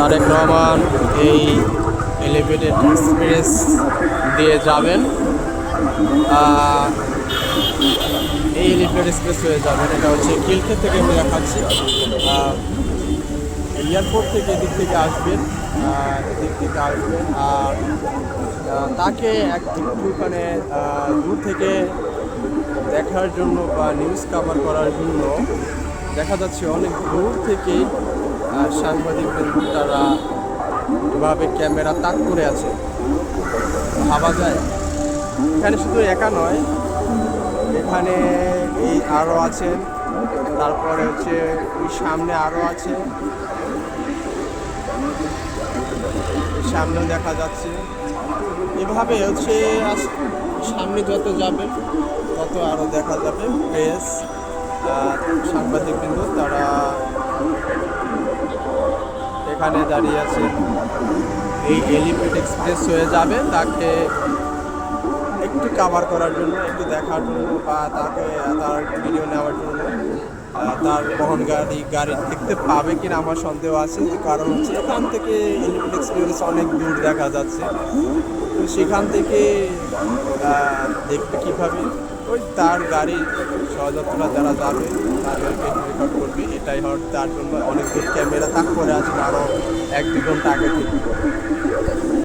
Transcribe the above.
তারেক রহমান এই elevated express দিয়ে যাবেন। এই এলিভেটেড এক্সপ্রেস হয়ে যাবেন। এটা হচ্ছে খিলক্ষেত থেকে আমি দেখাচ্ছি। এয়ারপোর্ট থেকে এদিক থেকে আসবেন, এদিক থেকে আসবেন। আর তাকে একটুখানে দূর থেকে দেখার জন্য বা নিউজ কভার করার জন্য দেখা যাচ্ছে অনেক দূর থেকে সাংবাদিকবৃন্দ তারা এভাবে ক্যামেরা তাক করে আছে। ভাবা যায় এখানে শুধু একা নয়, এখানে এই আরও আছেন, তারপরে হচ্ছে ওই সামনে আরও আছে, সামনেও দেখা যাচ্ছে। এভাবে হচ্ছে সামনে যত যাবে তত আরও দেখা যাবে প্রেস সাংবাদিকবৃন্দ তারা এখানে দাঁড়িয়ে আছে। এই এলিভেটেড এক্সপ্রেস হয়ে যাবে, তাকে একটু কভার করার জন্য, একটু দেখার জন্য বা তাকে তার ভিডিও নেওয়ার জন্য। তার বহন গাড়ি দেখতে পাবে কিনা আমার সন্দেহ আছে, কারণ হচ্ছে এখান থেকে এলিভেটেড এক্সপ্রেস অনেক দূর দেখা যাচ্ছে। তো সেখান থেকে দেখবে কীভাবে ওই তার গাড়ির সহযাত্রীরা যারা যাবে তাদেরকে রেকর্ড করবে, এটাই তার জন্য অনেক দূর ক্যামেরা তাক করে আছে আরও 1-2 ঘন্টা আগে থেকে।